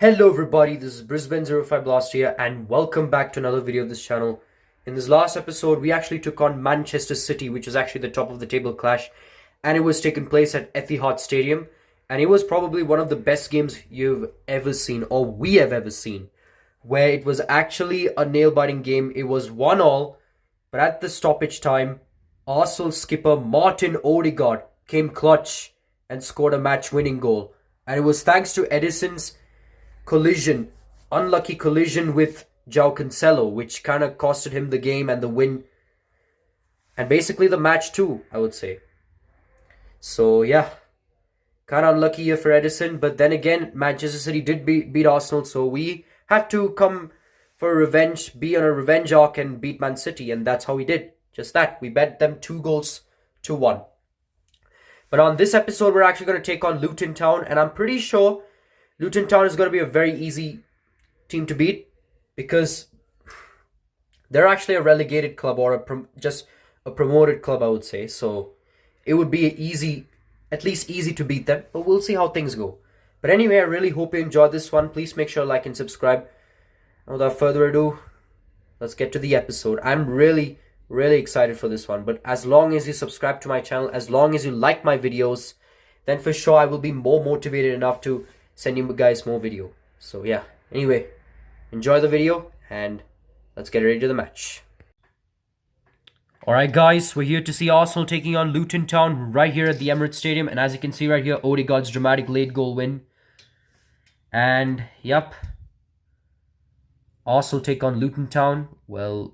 Hello everybody, this is Brisbane05 Blast here and welcome back to another video of this channel. In this last episode, we actually took on Manchester City, which was actually the top of the table clash, and it was taking place at Etihad Stadium, and it was probably one of the best games you've ever seen, or we have ever seen, where it was actually a nail-biting game. It was 1-1, but at the stoppage time, Arsenal skipper Martin Odegaard came clutch and scored a match-winning goal, and it was thanks to Edison's unlucky collision with João Cancelo, which kind of costed him the game and the win, and basically the match too, I would say. So yeah, kind of unlucky here for Edison, but then again, Manchester City did beat Arsenal, so we have to come for revenge, be on a revenge arc and beat Man City, and that's how we did. Just that, we bet them 2-1. But on this episode, we're actually going to take on Luton Town, and I'm pretty sure Luton Town is going to be a very easy team to beat because they're actually a relegated club or just a promoted club, I would say. So it would be at least easy to beat them, but we'll see how things go. But anyway, I really hope you enjoyed this one. Please make sure to like and subscribe. And without further ado, let's get to the episode. I'm really excited for this one. But as long as you subscribe to my channel, as long as you like my videos, then for sure I will be more motivated enough to send you guys more video. So yeah, anyway, enjoy the video and let's get ready to the match. Alright guys, we're here to see Arsenal taking on Luton Town right here at the Emirates Stadium, and as you can see right here, Odegaard's dramatic late goal win. And yep, Arsenal take on Luton Town. Well,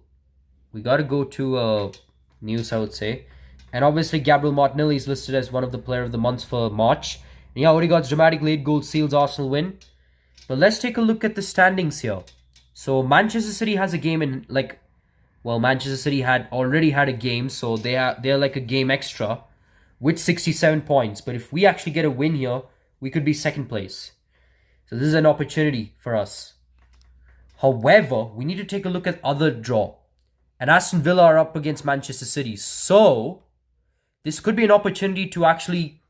we gotta go to news, I would say. And obviously Gabriel Martinelli is listed as one of the player of the months for March. Yeah, Odegaard's dramatic late goal seals Arsenal win. But let's take a look at the standings here. So Manchester City has a game in Manchester City already had a game, so they're like a game extra with 67 points. But if we actually get a win here, we could be second place. So this is an opportunity for us. However, we need to take a look at other draw. And Aston Villa are up against Manchester City. So this could be an opportunity to actually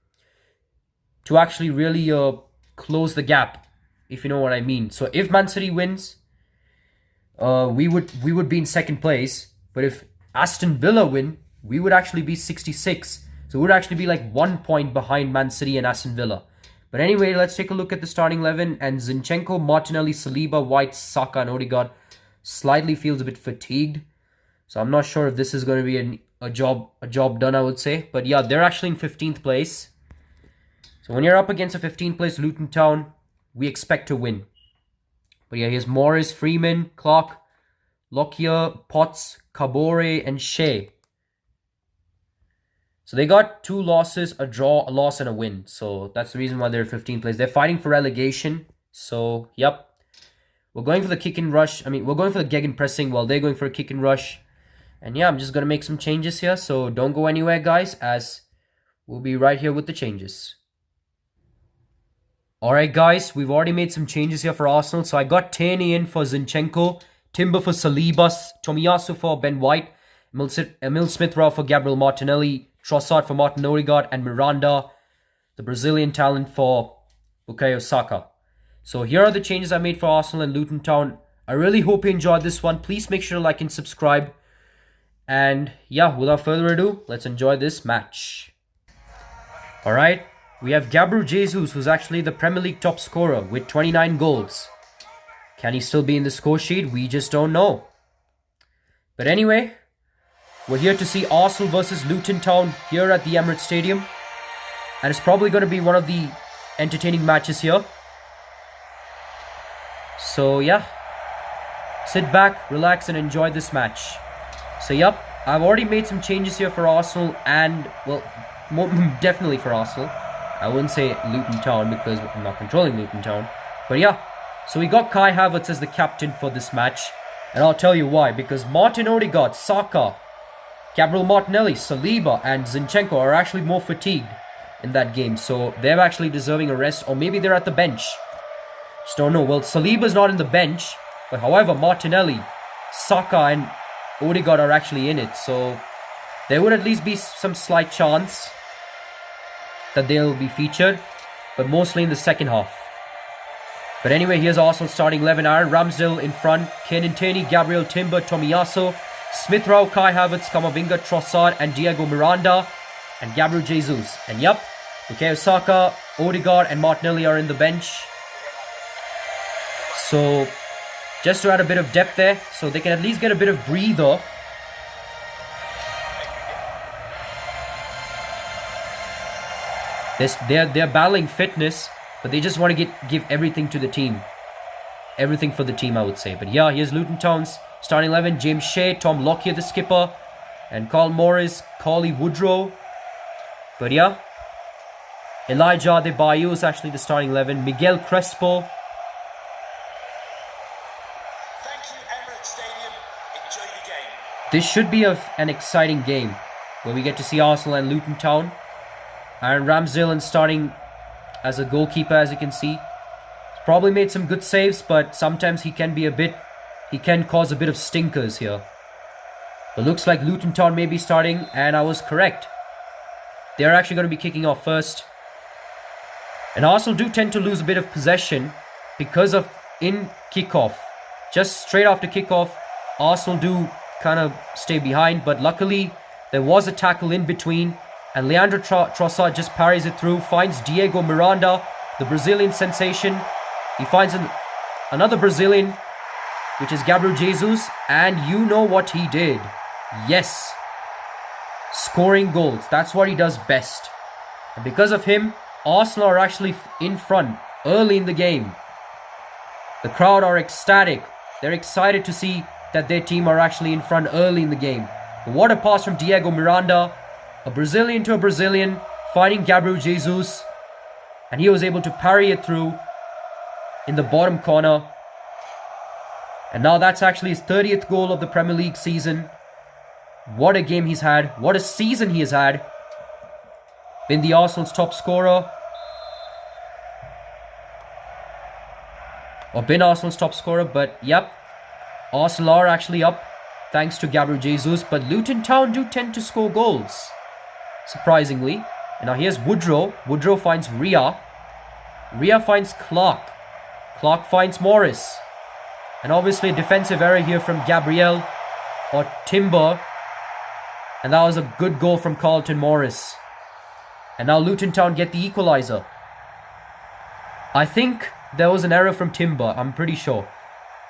really close the gap, if you know what I mean. So if Man City wins, we would be in second place. But if Aston Villa win, we would actually be 66. So it would actually be like 1 point behind Man City and Aston Villa. But anyway, let's take a look at the starting 11. And Zinchenko, Martinelli, Saliba, White, Saka and Odegaard slightly feels a bit fatigued. So I'm not sure if this is going to be a job done, I would say. But yeah, they're actually in 15th place. So when you're up against a 15th place Luton Town, we expect to win. But yeah, here's Morris, Freeman, Clark, Lockyer, Potts, Kabore, and Shea. So they got 2 losses, a draw, a loss, and a win. So that's the reason why they're 15th place. They're fighting for relegation. So, yep. We're going for the kick and rush. We're going for the gegen pressing while they're going for a kick and rush. And yeah, I'm just going to make some changes here. So don't go anywhere, guys, as we'll be right here with the changes. Alright guys, we've already made some changes here for Arsenal. So I got Tierney in for Zinchenko, Timber for Saliba, Tomiyasu for Ben White, Emil Smith-Rowe for Gabriel Martinelli, Trossard for Martin Odegaard, and Miranda, the Brazilian talent, for Bukayo Saka. So here are the changes I made for Arsenal and Luton Town. I really hope you enjoyed this one. Please make sure to like and subscribe. And yeah, without further ado, let's enjoy this match. Alright. We have Gabriel Jesus, who's actually the Premier League top scorer with 29 goals. Can he still be in the score sheet? We just don't know. But anyway, we're here to see Arsenal versus Luton Town here at the Emirates Stadium. And it's probably going to be one of the entertaining matches here. So yeah, sit back, relax and enjoy this match. So yep, I've already made some changes here for Arsenal and, well, definitely for Arsenal. I wouldn't say Luton Town because I'm not controlling Luton Town. But yeah, so we got Kai Havertz as the captain for this match. And I'll tell you why. Because Martin Odegaard, Saka, Gabriel Martinelli, Saliba and Zinchenko are actually more fatigued in that game. So they're actually deserving a rest. Or maybe they're at the bench. Just don't know. Well, Saliba's not in the bench. But however, Martinelli, Saka and Odegaard are actually in it. So there would at least be some slight chance that they'll be featured, but mostly in the second half. But anyway, here's Arsenal starting 11. Aaron Ramsdale in front. Kenan Tierney, Gabriel Timber, Tomiyasu, Smith Rowe, Kai Havertz, Camavinga, Trossard, and Diego Miranda, and Gabriel Jesus. And yep, Bukayo Saka, Odegaard, and Martinelli are in the bench. So, just to add a bit of depth there, so they can at least get a bit of breather. They're battling fitness, but they just want to give everything to the team. Everything for the team, I would say. But yeah, here's Luton Town's starting 11. James Shea, Tom Lockyer, the skipper, and Carl Morris, Collie Woodrow. But yeah, Elijah Adebayo is actually the starting 11. Miguel Crespo. Thank you, Emirates Stadium. Enjoy the game. This should be an exciting game where we get to see Arsenal and Luton Town. Aaron Ramsdale starting as a goalkeeper, as you can see. He's probably made some good saves, but sometimes he can cause a bit of stinkers here. But looks like Luton Town may be starting, and I was correct. They're actually going to be kicking off first. And Arsenal do tend to lose a bit of possession because of in kickoff. Just straight after kickoff, Arsenal do kind of stay behind, but luckily there was a tackle in between. And Leandro Trossard just parries it through, finds Diego Miranda, the Brazilian sensation. He finds another Brazilian, which is Gabriel Jesus. And you know what he did. Yes. Scoring goals. That's what he does best. And because of him, Arsenal are actually in front early in the game. The crowd are ecstatic. They're excited to see that their team are actually in front early in the game. But what a pass from Diego Miranda. A Brazilian to a Brazilian, finding Gabriel Jesus, and he was able to parry it through in the bottom corner. And now that's actually his 30th goal of the Premier League season. What a game he's had. What a season he has had. Been the Arsenal's top scorer. Or been Arsenal's top scorer, but yep. Arsenal are actually up thanks to Gabriel Jesus, but Luton Town do tend to score goals. Surprisingly. And now here's Woodrow. Woodrow finds Ria. Ria finds Clark. Clark finds Morris. And obviously a defensive error here from Gabriel or Timber. And that was a good goal from Carlton Morris. And now Luton Town get the equalizer. I think there was an error from Timber. I'm pretty sure.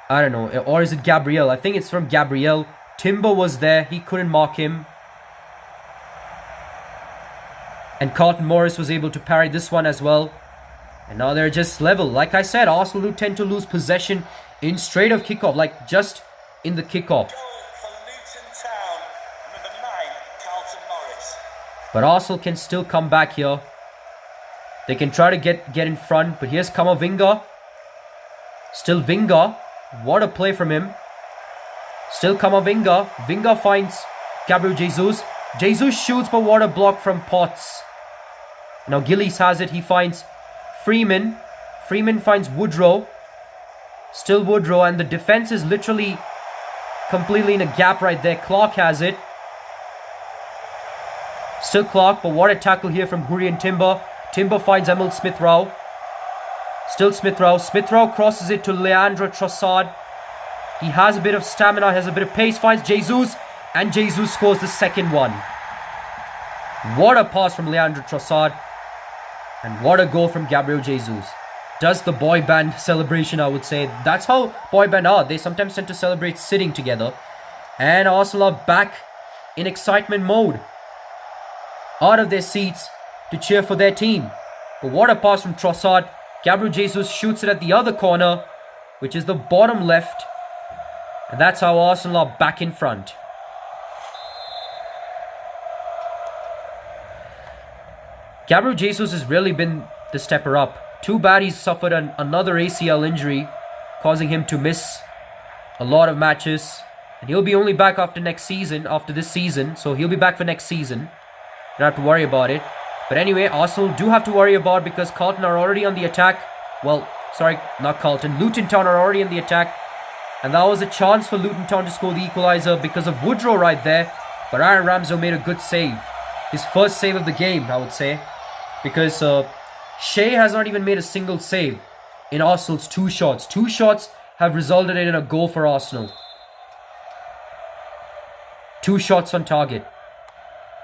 I don't know. Or is it Gabriel? I think it's from Gabriel. Timber was there. He couldn't mark him. And Carlton Morris was able to parry this one as well. And now they're just level. Like I said, Arsenal do tend to lose possession in straight of kickoff. Like just in the kickoff. Goal for Luton Town, number 9, Carlton Morris. But Arsenal can still come back here. They can try to get in front. But here's Camavinga. Still Vinga. What a play from him. Still Camavinga. Vinga finds Gabriel Jesus. Jesus shoots, but what a block from Potts. Now Gillies has it. He finds Freeman. Freeman finds Woodrow. Still Woodrow. And the defense is literally completely in a gap right there. Clark has it. Still Clark, but what a tackle here from Hurrien Timber. Timber finds Emil Smith Rowe. Still Smith Rowe. Smith Rowe crosses it to Leandro Trossard. He has a bit of stamina, has a bit of pace, finds Jesus. And Jesus scores the second one. What a pass from Leandro Trossard. And what a goal from Gabriel Jesus. Does the boy band celebration, I would say. That's how boy band are. They sometimes tend to celebrate sitting together. And Arsenal are back in excitement mode. Out of their seats to cheer for their team. But what a pass from Trossard. Gabriel Jesus shoots it at the other corner, which is the bottom left. And that's how Arsenal are back in front. Gabriel Jesus has really been the stepper up. Too bad he's suffered another ACL injury, causing him to miss a lot of matches. And he'll be only back after next season, after this season. So he'll be back for next season. Don't have to worry about it. But anyway, Arsenal do have to worry about because Carlton are already on the attack. Well, sorry, not Carlton. Luton Town are already on the attack. And that was a chance for Luton Town to score the equalizer because of Woodrow right there. But Aaron Ramsdale made a good save. His first save of the game, I would say. Because Shea has not even made a single save. in Arsenal's 2 shots. 2 shots have resulted in a goal for Arsenal. 2 shots on target.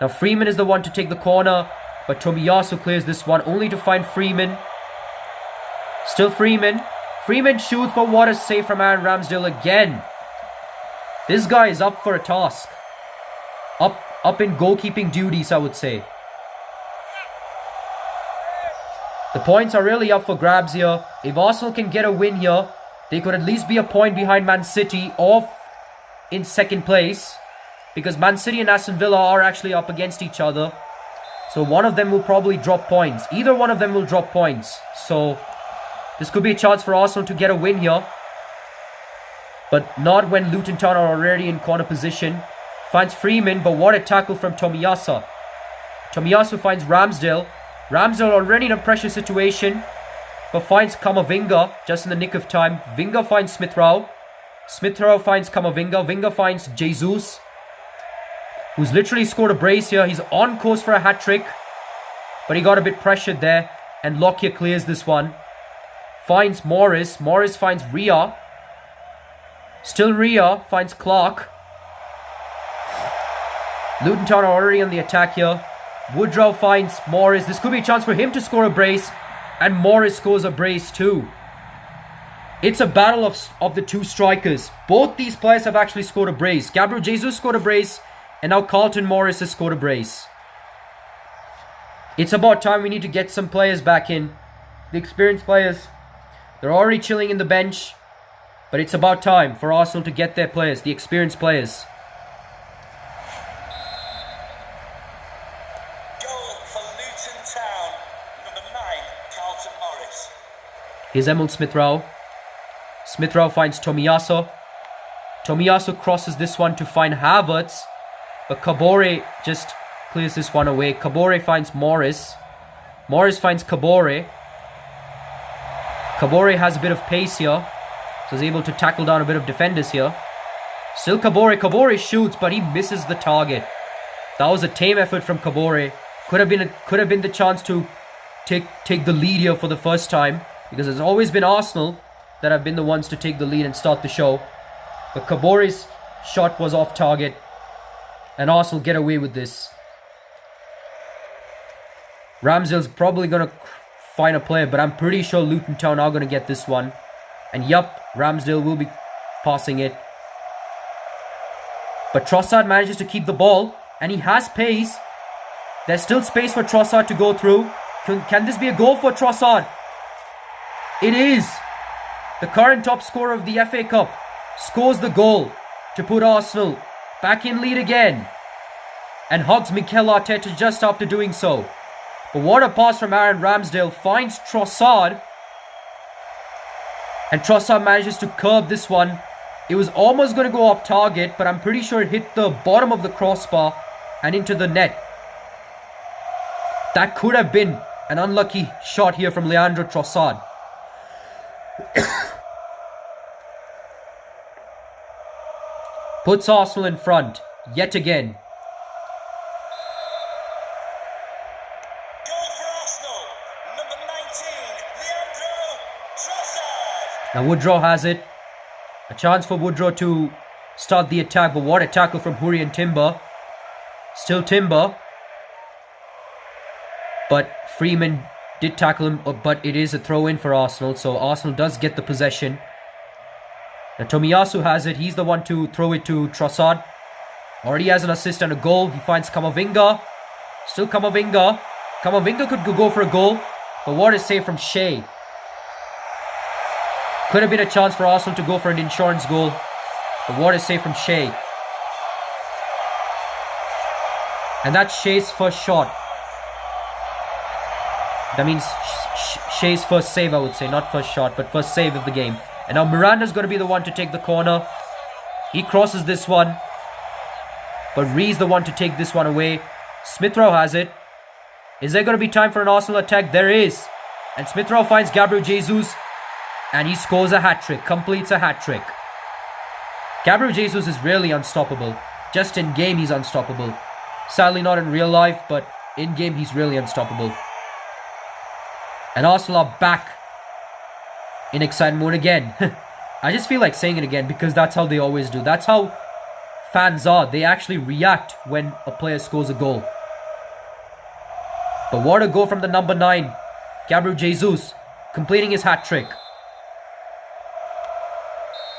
Now Freeman is the one to take the corner, but Tomiyasu clears this one only to find Freeman. Still Freeman. Freeman shoots, but what a save from Aaron Ramsdale again. This guy is up for a task. Up in goalkeeping duties, I would say. The points are really up for grabs here. If Arsenal can get a win here, they could at least be a point behind Man City or in second place. Because Man City and Aston Villa are actually up against each other. So one of them will probably drop points. Either one of them will drop points. So this could be a chance for Arsenal to get a win here. But not when Luton Town are already in corner position. Finds Freeman, but what a tackle from Tomiyasu. Tomiyasu finds Ramsdale. Ramsdale already in a pressure situation, but finds Kamavinga just in the nick of time. Vinga finds Smith Rowe. Smith Rowe finds Kamavinga. Vinga finds Jesus, who's literally scored a brace here. He's on course for a hat-trick, but he got a bit pressured there, and Lockyer clears this one. Finds Morris. Morris finds Ria. Still Ria finds Clark. Luton Town are already on the attack here. Woodrow finds Morris. This could be a chance for him to score a brace. And Morris scores a brace too. It's a battle of the 2 strikers. Both these players have actually scored a brace. Gabriel Jesus scored a brace. And now Carlton Morris has scored a brace. It's about time we need to get some players back in. The experienced players. They're already chilling in the bench. But it's about time for Arsenal to get their players. The experienced players. Here's Emil Smith Rowe. Smith Rowe finds Tomiyasu. Tomiyasu crosses this one to find Havertz. But Kabore just clears this one away. Kabore finds Morris. Morris finds Kabore. Kabore has a bit of pace here. So he's able to tackle down a bit of defenders here. Still Kabore. Kabore shoots, but he misses the target. That was a tame effort from Kabore. Could have been the chance to take the lead here for the first time. Because it's always been Arsenal that have been the ones to take the lead and start the show. But Kabore's shot was off target. And Arsenal get away with this. Ramsdale's probably going to find a player. But I'm pretty sure Luton Town are going to get this one. And yup, Ramsdale will be passing it. But Trossard manages to keep the ball. And he has pace. There's still space for Trossard to go through. Can this be a goal for Trossard? It is. The current top scorer of the FA Cup scores the goal to put Arsenal back in lead again. And hugs Mikel Arteta just after doing so. But what a pass from Aaron Ramsdale. Finds Trossard. And Trossard manages to curve this one. It was almost going to go off target, but I'm pretty sure it hit the bottom of the crossbar and into the net. That could have been an unlucky shot here from Leandro Trossard. Puts Arsenal in front yet again. Goal for Arsenal, number 19, Leandro Trossard. Now Woodrow has it. A chance for Woodrow to start the attack, but what a tackle from Hurrien Timber. Still Timber. But Freeman did tackle him, but it is a throw-in for Arsenal, so Arsenal does get the possession. Now Tomiyasu has it. He's the one to throw it to Trossard. Already has an assist and a goal. He finds Kamavinga. Still Kamavinga. Kamavinga could go for a goal, but what a save from Shea. Could have been a chance for Arsenal to go for an insurance goal, but what a save from Shea. And that's Shea's first shot. That means Shea's first save, I would say. Not first shot, but first save of the game. And now Miranda's going to be the one to take the corner. He crosses this one. But Ree's the one to take this one away. Smith Rowe has it. Is there going to be time for an Arsenal attack? There is. And Smith Rowe finds Gabriel Jesus. And he scores a hat-trick. Completes a hat-trick. Gabriel Jesus is really unstoppable. Just in game, he's unstoppable. Sadly not in real life, but in game, he's really unstoppable. And Arsenal are back in excited mode again. I just feel like saying it again because that's how they always do. That's how fans are. They actually react when a player scores a goal. But what a goal from the number 9, Gabriel Jesus, completing his hat-trick.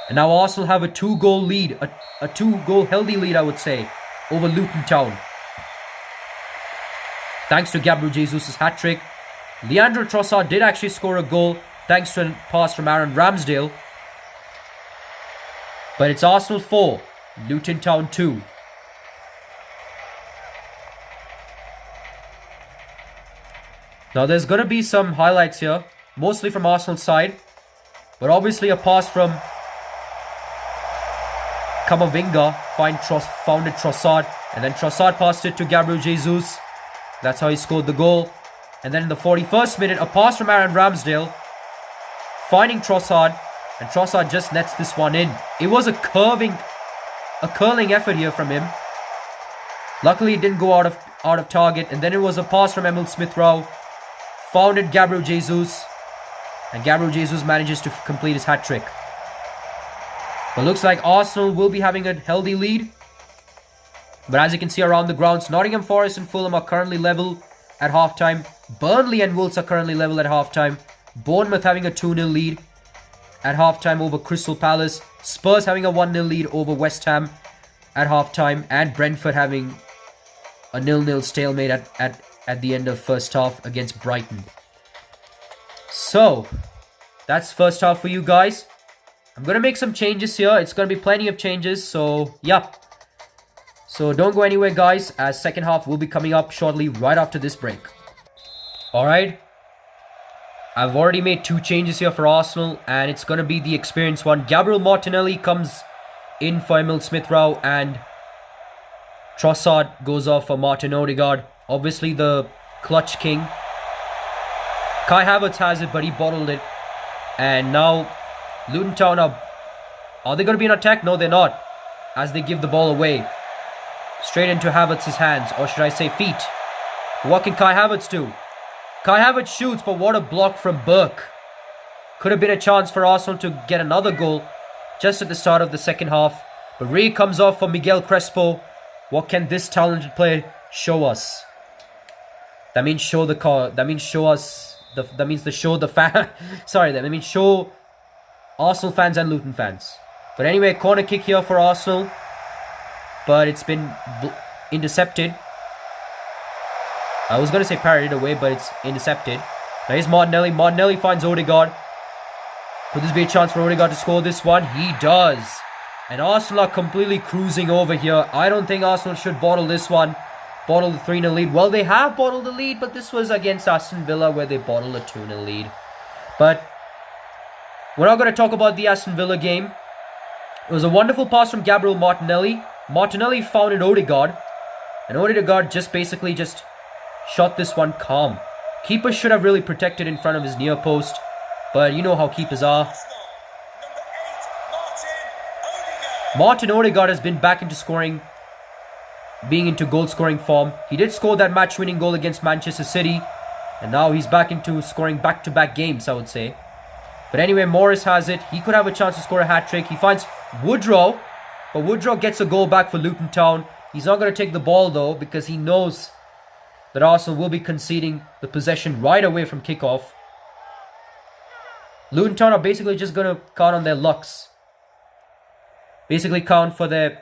And now Arsenal have a 2-goal lead, a 2-goal healthy lead, I would say, over Luton Town. Thanks to Gabriel Jesus' hat-trick. Leandro Trossard did actually score a goal thanks to a pass from Aaron Ramsdale. But it's Arsenal 4, Luton Town 2. Now there's going to be some highlights here, mostly from Arsenal's side. But obviously a pass from Camavinga founded Trossard. And then Trossard passed it to Gabriel Jesus. That's how he scored the goal. And then in the 41st minute, a pass from Aaron Ramsdale, finding Trossard. And Trossard just nets this one in. It was a curling effort here from him. Luckily, it didn't go out of target. And then it was a pass from Emil Smith-Rowe. Founded Gabriel Jesus. And Gabriel Jesus manages to complete his hat-trick. But looks like Arsenal will be having a healthy lead. But as you can see around the grounds, Nottingham Forest and Fulham are currently level at halftime. Burnley and Wolves are currently level at halftime. Bournemouth having a 2-0 lead at halftime over Crystal Palace. Spurs having a 1-0 lead over West Ham at halftime. And Brentford having a 0-0 stalemate at the end of first half against Brighton. So, that's first half for you guys. I'm going to make some changes here. It's going to be plenty of changes. So, yeah. So, don't go anywhere, guys, as second half will be coming up shortly right after this break. Alright. I've already made 2 changes here for Arsenal, and it's going to be the experienced one. Gabriel Martinelli comes in for Emil Smith-Rowe, and Trossard goes off for Martin Odegaard. Obviously, the clutch king. Kai Havertz has it, but he bottled it. And now, Luton Town are they going to be in attack? No, they're not. As they give the ball away. Straight into Havertz's hands, or should I say feet. What can Kai Havertz do? Kai Havertz shoots, but what a block from Burke. Could have been a chance for Arsenal to get another goal just at the start of the second half. But Ray comes off for Miguel Crespo. What can this talented player show us? That means show the car. That means show us. That means show the fan. Sorry, that means show Arsenal fans and Luton fans. But anyway, corner kick here for Arsenal. But it's been intercepted. I was going to say parried away, but it's intercepted. Now here's Martinelli. Martinelli finds Odegaard. Could this be a chance for Odegaard to score this one? He does. And Arsenal are completely cruising over here. I don't think Arsenal should bottle this one. Bottle the 3-0 lead. Well, they have bottled the lead, but this was against Aston Villa where they bottled a 2-0 lead. But we're not going to talk about the Aston Villa game. It was a wonderful pass from Gabriel Martinelli. Martinelli founded Odegaard. And Odegaard basically shot this one calm. Keeper should have really protected in front of his near post. But you know how keepers are. Martin Odegaard has been back into scoring, being into goal scoring form. He did score that match winning goal against Manchester City. And now he's back into scoring back-to-back games, I would say. But anyway, Morris has it. He could have a chance to score a hat-trick. He finds Woodrow. But Woodrow gets a goal back for Luton Town. He's not going to take the ball though, because he knows that Arsenal will be conceding the possession right away from kickoff. Luton Town are basically just going to count on their lucks. Basically count for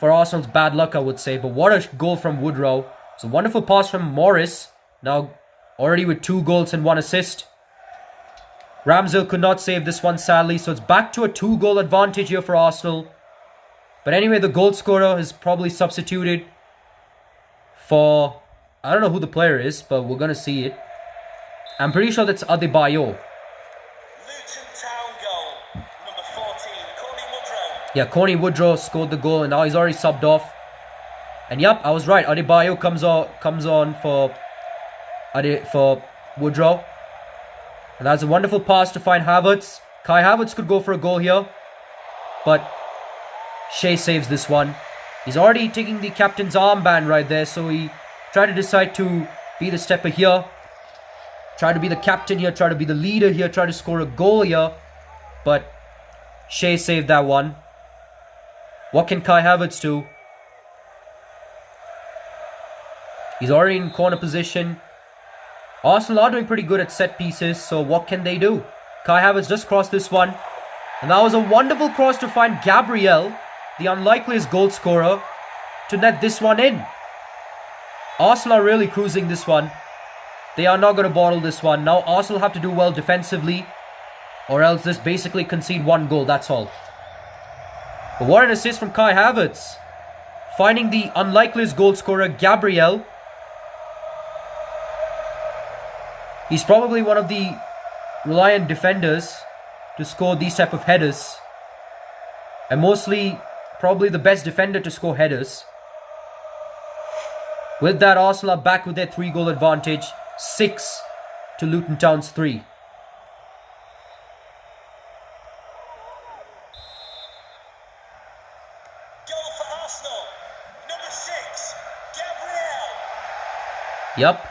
Arsenal's bad luck, I would say. But what a goal from Woodrow. It's a wonderful pass from Morris. Now already with 2 goals and 1 assist. Ramsdale could not save this one, sadly. So it's back to a 2-goal advantage here for Arsenal. But anyway, the goal scorer is probably substituted for... I don't know who the player is, but we're going to see it. I'm pretty sure that's Adebayo. Luton Town goal, number 14, Corny Woodrow. Yeah, Corny Woodrow scored the goal and now he's already subbed off. And yep, I was right. Adebayo comes on for Woodrow. And that's a wonderful pass to find Havertz. Kai Havertz could go for a goal here. But Shea saves this one. He's already taking the captain's armband right there, so he tried to decide to be the stepper here. Try to be the captain here, try to be the leader here, try to score a goal here. But Shea saved that one. What can Kai Havertz do? He's already in corner position. Arsenal are doing pretty good at set pieces, so what can they do? Kai Havertz just crossed this one. And that was a wonderful cross to find Gabriel, the unlikeliest goal scorer, to net this one in. Arsenal are really cruising this one. They are not going to bottle this one. Now Arsenal have to do well defensively, or else just basically concede one goal, that's all. But what an assist from Kai Havertz. Finding the unlikeliest goal scorer, Gabriel. He's probably one of the reliant defenders to score these type of headers. And mostly, probably the best defender to score headers. With that, Arsenal are back with their 3-goal advantage. 6 to Luton Town's 3. Goal for Arsenal. Number 6, Gabriel. Yep.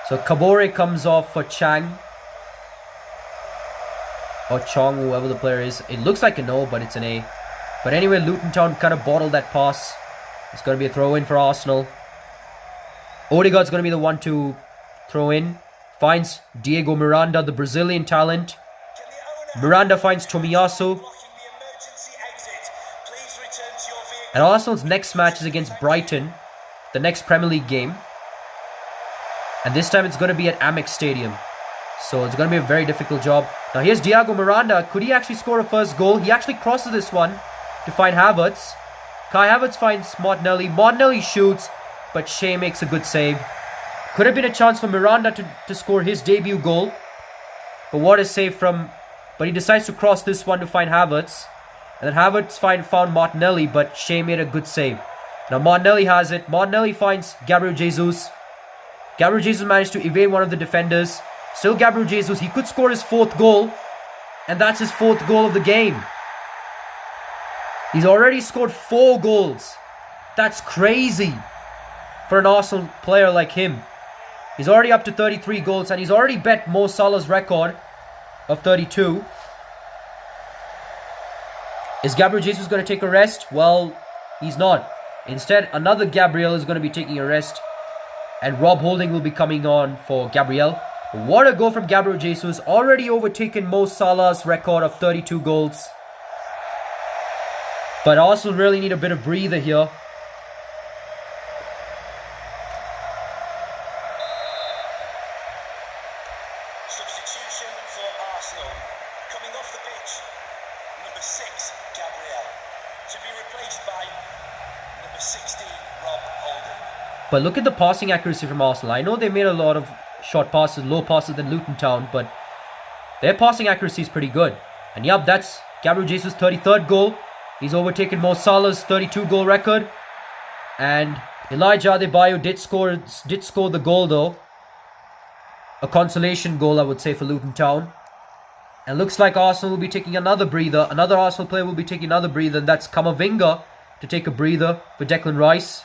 So Kabore comes off for Chang. Or Chong, whoever the player is. It looks like an O, but it's an A. But anyway, Luton Town kind of bottled that pass. It's going to be a throw-in for Arsenal. Odegaard's going to be the one to throw in. Finds Diego Miranda, the Brazilian talent. Miranda finds Tomiyasu. And Arsenal's next match is against Brighton. The next Premier League game. And this time it's going to be at Emirates Stadium. So it's going to be a very difficult job. Now here's Diego Miranda. Could he actually score a first goal? He actually crosses this one to find Havertz. Kai Havertz finds Martinelli. Martinelli shoots, but Shea makes a good save. Could have been a chance for Miranda to score his debut goal. But what a save from... But he decides to cross this one to find Havertz. And then Havertz found Martinelli, but Shea made a good save. Now Martinelli has it. Martinelli finds Gabriel Jesus. Gabriel Jesus managed to evade one of the defenders. Still Gabriel Jesus. He could score his 4th goal. And that's his 4th goal of the game. He's already scored 4 goals. That's crazy for an Arsenal player like him. He's already up to 33 goals. And he's already bet Mo Salah's record of 32. Is Gabriel Jesus going to take a rest? Well, he's not. Instead, another Gabriel is going to be taking a rest. And Rob Holding will be coming on for Gabriel. What a goal from Gabriel Jesus. Already overtaken Mo Salah's record of 32 goals. But Arsenal really need a bit of breather here. Substitution for Arsenal. Coming off the pitch, number 6, Gabriel. To be replaced by number 16, Rob Holding. But look at the passing accuracy from Arsenal. I know they made a lot of short passes, low passes than Luton Town, but their passing accuracy is pretty good. And yup, that's Gabriel Jesus' 33rd goal. He's overtaken Mo Salah's 32-goal record. And Elijah Adebayo did score the goal though. A consolation goal, I would say, for Luton Town. And looks like Arsenal will be taking another breather. Another Arsenal player will be taking another breather, and that's Kamavinga to take a breather for Declan Rice.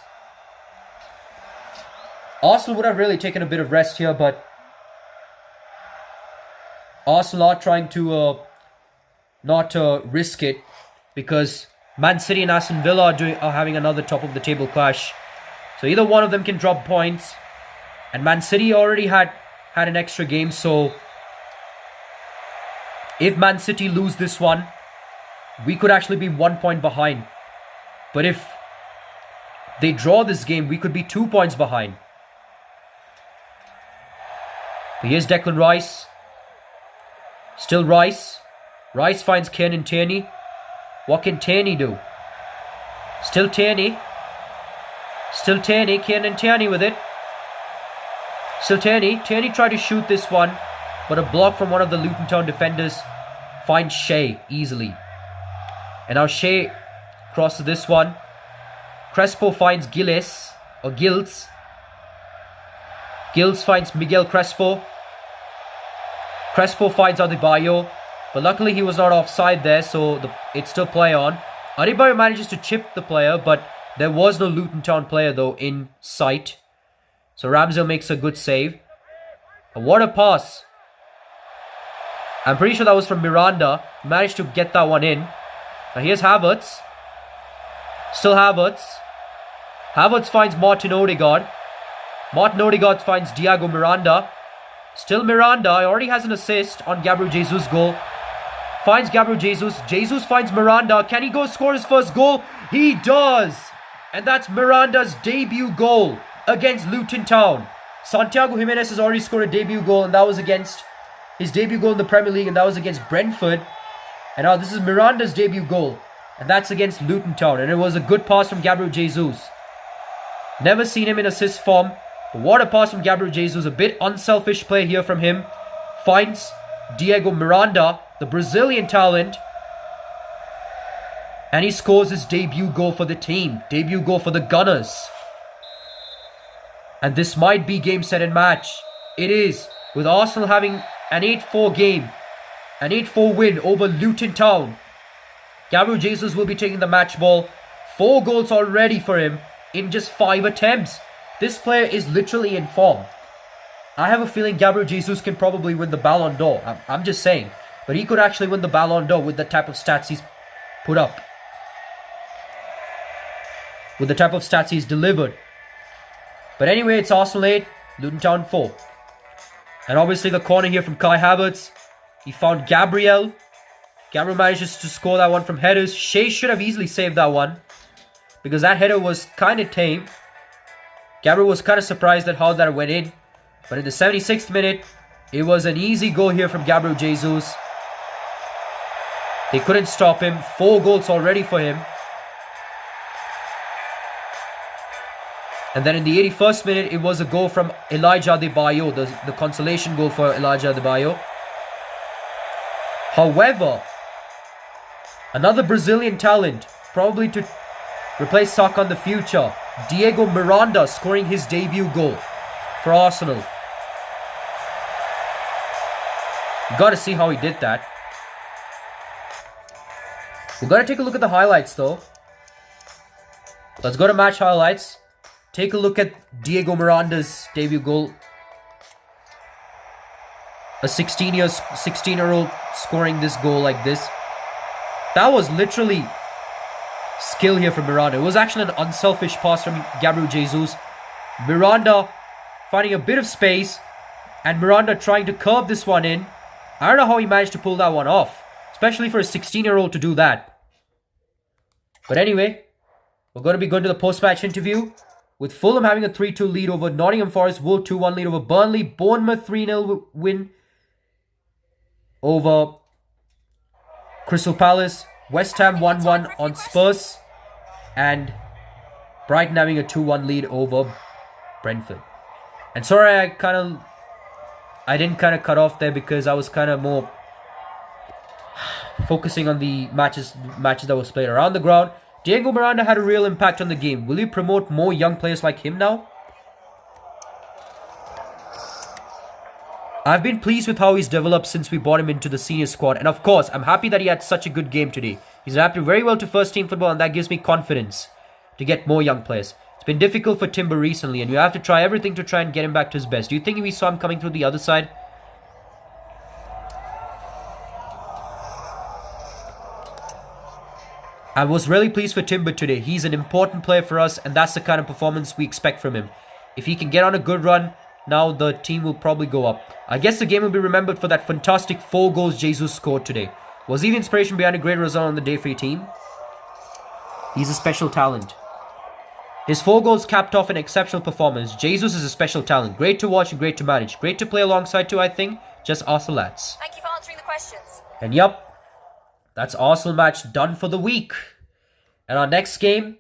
Arsenal would have really taken a bit of rest here, but Arsenal are trying to not risk it, because Man City and Aston Villa are having another top of the table clash. So either one of them can drop points, and Man City already had an extra game. So if Man City lose this one, we could actually be 1 point behind. But if they draw this game, we could be 2 points behind. But here's Declan Rice. Still Rice. Rice finds Kieran Tierney. What can Tierney do? Still Tierney. Still Tierney. Kieran Tierney with it. Still Tierney. Tierney tried to shoot this one, but a block from one of the Luton Town defenders finds Shea easily. And now Shea crosses this one. Crespo finds Gilles. Gilles finds Miguel Crespo. Crespo finds Adebayo. But luckily he was not offside there, so it's still play on. Adebayo manages to chip the player, but there was no Luton Town player though in sight. So Ramsdale makes a good save. And what a pass. I'm pretty sure that was from Miranda. Managed to get that one in. Now here's Havertz. Still Havertz. Havertz finds Martin Odegaard. Martin Odegaard finds Diego Miranda. Still Miranda. He already has an assist on Gabriel Jesus' goal. Finds Gabriel Jesus. Jesus finds Miranda. Can he go score his first goal? He does. And that's Miranda's debut goal against Luton Town. Santiago Jimenez has already scored a debut goal, and that was against his debut goal in the Premier League, and that was against Brentford. And now this is Miranda's debut goal, and that's against Luton Town. And it was a good pass from Gabriel Jesus. Never seen him in assist form, but what a pass from Gabriel Jesus. A bit unselfish play here from him. Finds Diego Miranda, the Brazilian talent, and he scores his debut goal for the team. Debut goal for the Gunners. And this might be game, set and match. It is, with Arsenal having an 8-4 game. An 8-4 win over Luton Town. Gabriel Jesus will be taking the match ball. 4 goals already for him in just 5 attempts. This player is literally in form. I have a feeling Gabriel Jesus can probably win the Ballon d'Or. I'm just saying. But he could actually win the Ballon d'Or with the type of stats he's put up. With the type of stats he's delivered. But anyway, it's Arsenal 8, Luton Town 4. And obviously the corner here from Kai Havertz. He found Gabriel. Gabriel manages to score that one from headers. Shea should have easily saved that one, because that header was kind of tame. Gabriel was kind of surprised at how that went in. But in the 76th minute, it was an easy goal here from Gabriel Jesus. They couldn't stop him. 4 goals already for him. And then in the 81st minute, it was a goal from Elijah Adebayo, the consolation goal for Elijah Adebayo. However, another Brazilian talent, probably to replace Saka in the future, Diego Miranda scoring his debut goal for Arsenal. You gotta see how he did that. We gotta take a look at the highlights though. Let's go to match highlights. Take a look at Diego Miranda's debut goal. A 16-year-old scoring this goal like this. That was literally skill here from Miranda. It was actually an unselfish pass from Gabriel Jesus. Miranda finding a bit of space, and Miranda trying to curve this one in. I don't know how he managed to pull that one off, especially for a 16-year-old to do that. But anyway, we're going to be going to the post-match interview. With Fulham having a 3-2 lead over Nottingham Forest, Wolves 2-1 lead over Burnley, Bournemouth 3-0 win over Crystal Palace, West Ham 1-1 on Spurs, and Brighton having a 2-1 lead over Brentford. And sorry, I didn't cut off there because I was kind of more focusing on the matches that was played around the ground. Diego Miranda had a real impact on the game. Will you promote more young players like him now? I've been pleased with how he's developed since we brought him into the senior squad. And of course, I'm happy that he had such a good game today. He's adapted very well to first team football, and that gives me confidence to get more young players. It's been difficult for Timber recently, and you have to try everything to try and get him back to his best. Do you think we saw him coming through the other side? I was really pleased for Timber today. He's an important player for us, and that's the kind of performance we expect from him. If he can get on a good run, now the team will probably go up. I guess the game will be remembered for that fantastic 4 goals Jesus scored today. Was he the inspiration behind a great result on the day for your team? He's a special talent. His 4 goals capped off an exceptional performance. Jesus is a special talent. Great to watch and great to manage. Great to play alongside too, I think. Just Arsenal lads. Thank you for answering the questions. And yup. That's Arsenal match done for the week. And our next game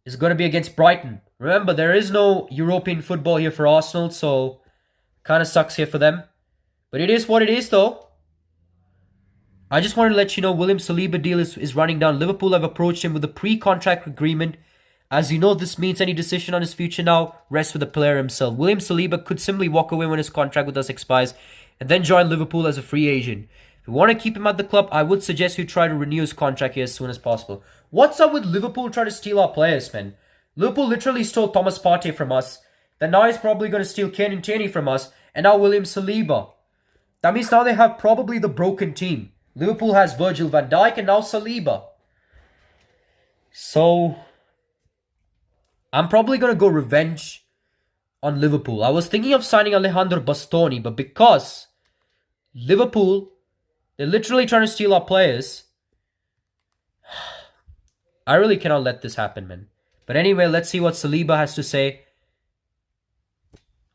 is going to be against Brighton. Remember, there is no European football here for Arsenal, so kind of sucks here for them. But it is what it is, though. I just wanted to let you know William Saliba deal is running down. Liverpool have approached him with a pre-contract agreement. As you know, this means any decision on his future now rests with the player himself. William Saliba could simply walk away when his contract with us expires and then join Liverpool as a free agent. If you want to keep him at the club, I would suggest you try to renew his contract here as soon as possible. What's up with Liverpool trying to steal our players, man? Liverpool literally stole Thomas Partey from us. Then now he's probably going to steal Kane and Tierney from us. and now William Saliba. That means now they have probably the broken team. Liverpool has Virgil van Dijk and now Saliba. So, I'm probably going to go revenge on Liverpool. I was thinking of signing Alejandro Bastoni, but because Liverpool, they're literally trying to steal our players, I really cannot let this happen, man. But anyway, let's see what Saliba has to say.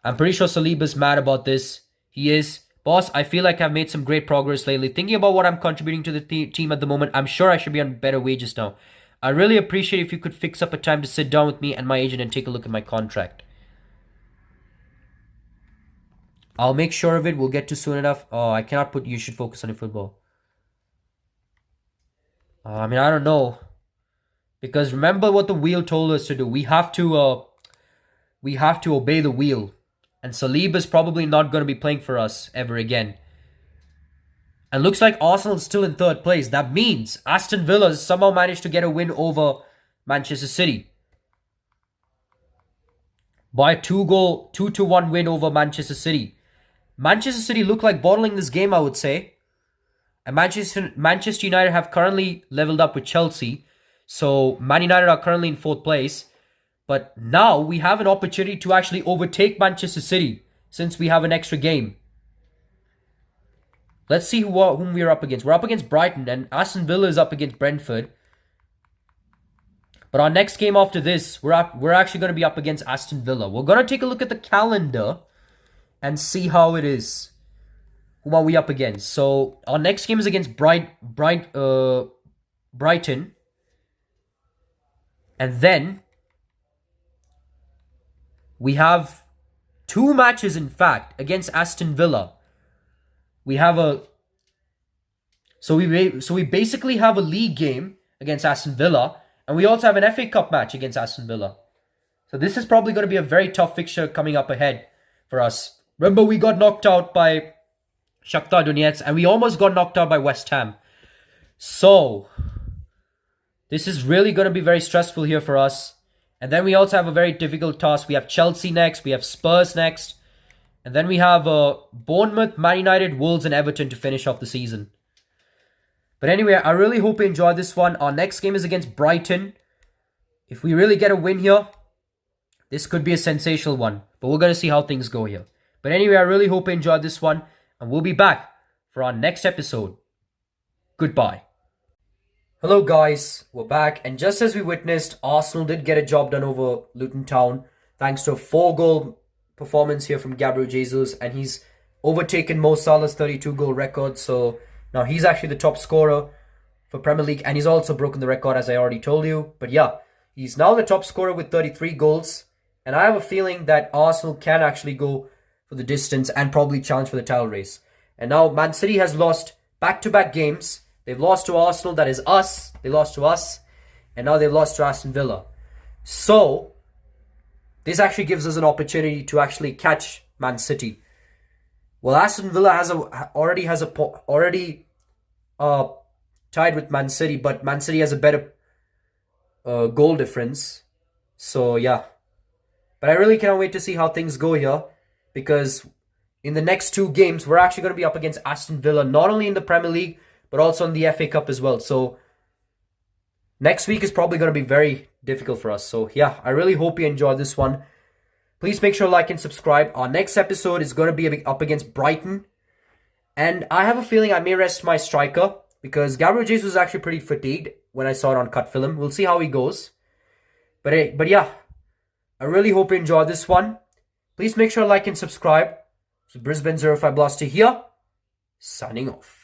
I'm pretty sure Saliba's mad about this. He is. Boss, I feel like I've made some great progress lately. Thinking about what I'm contributing to the team at the moment, I'm sure I should be on better wages now. I really appreciate if you could fix up a time to sit down with me and my agent and take a look at my contract. I'll make sure of it. We'll get to soon enough. Oh, I cannot put you should focus on your football. I mean, I don't know. Because remember what the wheel told us to do. We have to obey the wheel. And Saliba's probably not going to be playing for us ever again. And looks like Arsenal is still in third place. That means Aston Villa has somehow managed to get a win over Manchester City. By a 2-1 win over Manchester City. Manchester City look like bottling this game, I would say. And Manchester United have currently leveled up with Chelsea. So Man United are currently in 4th place. But now we have an opportunity to actually overtake Manchester City since we have an extra game. Let's see whom we're up against. We're up against Brighton and Aston Villa is up against Brentford. But our next game after this, we're actually going to be up against Aston Villa. We're going to take a look at the calendar and see how it is. Who are we up against? So our next game is against Brighton. And then we have 2 matches, in fact, against Aston Villa. We have so we basically have a league game against Aston Villa, and we also have an FA Cup match against Aston Villa. So this is probably going to be a very tough fixture coming up ahead for us. Remember, we got knocked out by Shakhtar Donetsk, and we almost got knocked out by West Ham. So this is really going to be very stressful here for us. And then we also have a very difficult task. We have Chelsea next. We have Spurs next. And then we have Bournemouth, Man United, Wolves and Everton to finish off the season. But anyway, I really hope you enjoyed this one. Our next game is against Brighton. If we really get a win here, this could be a sensational one. But we're going to see how things go here. But anyway, I really hope you enjoyed this one. And we'll be back for our next episode. Goodbye. Hello guys, we're back, and just as we witnessed, Arsenal did get a job done over Luton Town thanks to a 4-goal performance here from Gabriel Jesus, and he's overtaken Mo Salah's 32-goal record, so now he's actually the top scorer for Premier League, and he's also broken the record as I already told you. But yeah, he's now the top scorer with 33 goals, and I have a feeling that Arsenal can actually go for the distance and probably challenge for the title race. And now Man City has lost back-to-back games. They've lost to Arsenal, that is us. They lost to us. And now they've lost to Aston Villa. So, this actually gives us an opportunity to actually catch Man City. Well, Aston Villa already tied with Man City, but Man City has a better goal difference. So, yeah. But I really cannot wait to see how things go here. Because in the next 2 games, we're actually going to be up against Aston Villa. Not only in the Premier League, but also in the FA Cup as well. So next week is probably going to be very difficult for us. So yeah, I really hope you enjoyed this one. Please make sure to like and subscribe. Our next episode is going to be up against Brighton. And I have a feeling I may rest my striker because Gabriel Jesus was actually pretty fatigued when I saw it on cut film. We'll see how he goes. But yeah, I really hope you enjoyed this one. Please make sure to like and subscribe. So Brisbane 05 Blaster here, signing off.